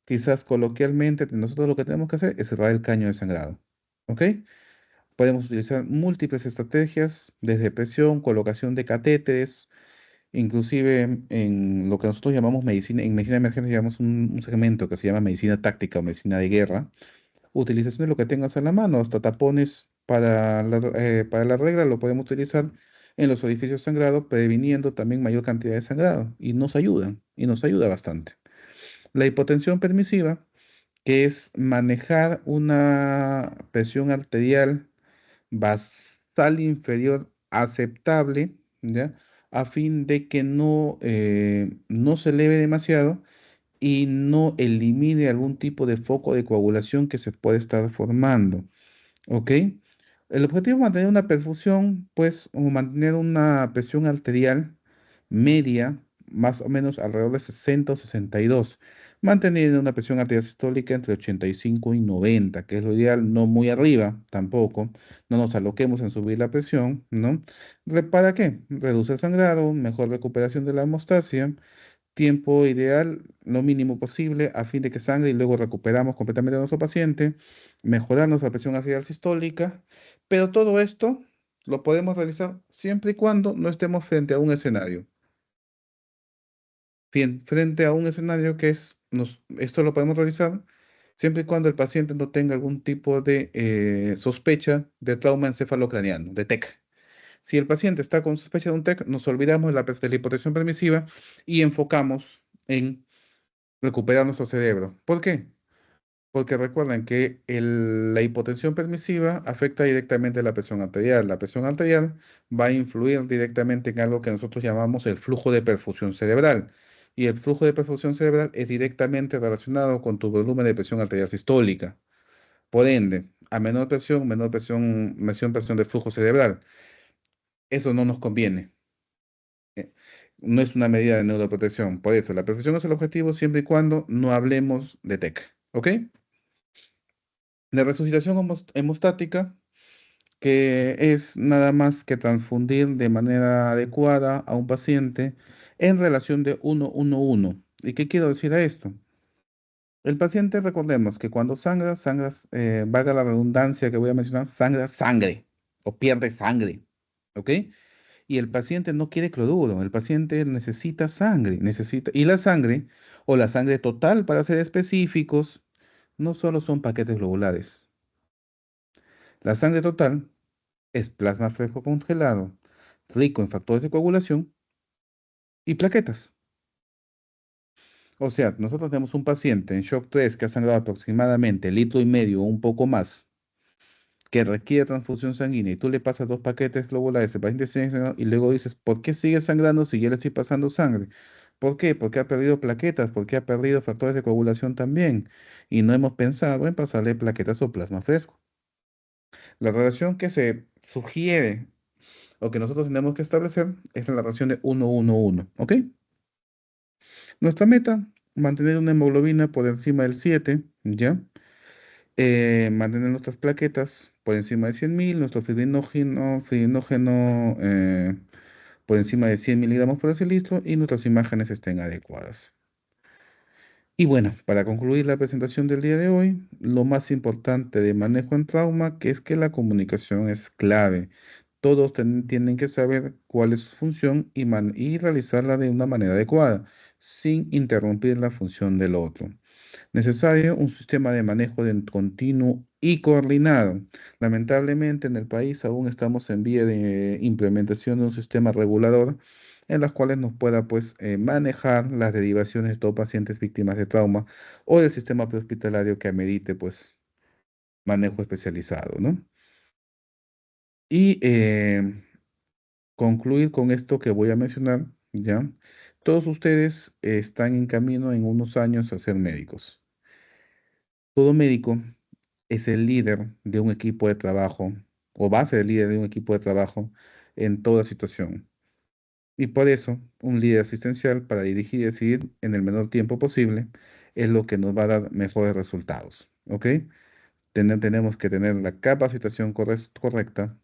quizás coloquialmente, nosotros lo que tenemos que hacer es cerrar el caño de sangrado. ¿Ok? Podemos utilizar múltiples estrategias, desde presión, colocación de catéteres, inclusive en lo que nosotros llamamos medicina, en medicina emergente llamamos un segmento que se llama medicina táctica o medicina de guerra, utilización de lo que tengas a la mano, hasta tapones para la regla lo podemos utilizar en los orificios sangrados, previniendo también mayor cantidad de sangrado y nos ayuda bastante. La hipotensión permisiva, que es manejar una presión arterial basal inferior aceptable, ¿ya? A fin de que no se eleve demasiado y no elimine algún tipo de foco de coagulación que se puede estar formando. ¿Ok? El objetivo es mantener una perfusión, pues, o mantener una presión arterial media, más o menos alrededor de 60 o 62, manteniendo una presión arterial sistólica entre 85 y 90, que es lo ideal, no muy arriba tampoco, no nos aloquemos en subir la presión, ¿no? ¿Para qué? Reduce el sangrado, mejor recuperación de la hemostasia, tiempo ideal, lo mínimo posible, a fin de que sangre y luego recuperamos completamente a nuestro paciente, mejorar nuestra presión arterial sistólica, pero todo esto lo podemos realizar siempre y cuando no estemos frente a un escenario. Bien, frente a un escenario que es, esto lo podemos realizar siempre y cuando el paciente no tenga algún tipo de sospecha de trauma encefalocraniano, de TEC. Si el paciente está con sospecha de un TEC, nos olvidamos de la hipotensión permisiva y enfocamos en recuperar nuestro cerebro. ¿Por qué? Porque recuerden que la hipotensión permisiva afecta directamente a la presión arterial. La presión arterial va a influir directamente en algo que nosotros llamamos el flujo de perfusión cerebral. Y el flujo de perfusión cerebral es directamente relacionado con tu volumen de presión arterial sistólica. Por ende, a menor presión de flujo cerebral. Eso no nos conviene. eh, No es una medida de neuroprotección. Por eso, la perfección es el objetivo siempre y cuando no hablemos de TEC. ¿Ok? La resucitación hemostática, que es nada más que transfundir de manera adecuada a un paciente en relación de 1-1-1. ¿Y qué quiero decir a esto? El paciente, recordemos que cuando sangras, valga la redundancia que voy a mencionar, sangra sangre o pierde sangre. ¿Ok? Y el paciente no quiere cloruro, el paciente necesita sangre, y la sangre, o la sangre total para ser específicos, no solo son paquetes globulares. La sangre total es plasma fresco congelado, rico en factores de coagulación y plaquetas. O sea, nosotros tenemos un paciente en shock 3 que ha sangrado aproximadamente 1,5 litros o un poco más, que requiere transfusión sanguínea y tú le pasas 2 paquetes globulares, el paciente sigue sangrando y luego dices, ¿por qué sigue sangrando si ya le estoy pasando sangre? ¿Por qué? Porque ha perdido plaquetas, porque ha perdido factores de coagulación también y no hemos pensado en pasarle plaquetas o plasma fresco. La relación que se sugiere o que nosotros tenemos que establecer es la relación de 1-1-1, ¿ok? Nuestra meta, mantener una hemoglobina por encima del 7, ¿ya? Mantener nuestras plaquetas por encima de 100.000, nuestro fibrinógeno por encima de 100 miligramos por decilitro y nuestras imágenes estén adecuadas. Y bueno, para concluir la presentación del día de hoy, lo más importante de manejo en trauma, que es que la comunicación es clave. Todos tienen que saber cuál es su función y realizarla de una manera adecuada, sin interrumpir la función del otro. Necesario un sistema de manejo continuo y coordinado. Lamentablemente en el país aún estamos en vía de implementación de un sistema regulador en las cuales nos pueda pues manejar las derivaciones de todos pacientes víctimas de trauma o del sistema prehospitalario que amerite pues manejo especializado, ¿no? Y concluir con esto que voy a mencionar, ¿ya? Todos ustedes están en camino en unos años a ser médicos. Todo médico es el líder de un equipo de trabajo o va a ser el líder de un equipo de trabajo en toda situación. Y por eso, un líder asistencial para dirigir y decidir en el menor tiempo posible es lo que nos va a dar mejores resultados. ¿Ok? Tenemos que tener la capacitación correcta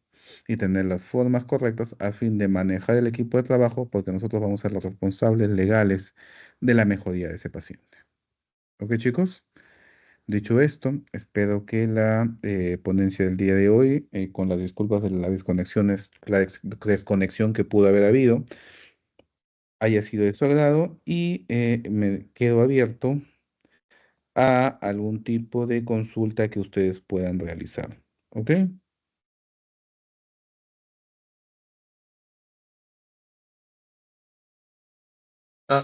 y tener las formas correctas a fin de manejar el equipo de trabajo porque nosotros vamos a ser los responsables legales de la mejoría de ese paciente. ¿Ok, chicos? Dicho esto, espero que la ponencia del día de hoy, con las disculpas de las desconexiones, desconexión que pudo haber habido, haya sido de su agrado y me quedo abierto a algún tipo de consulta que ustedes puedan realizar. ¿Ok?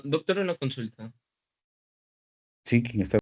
Doctor, una consulta. Sí, quien está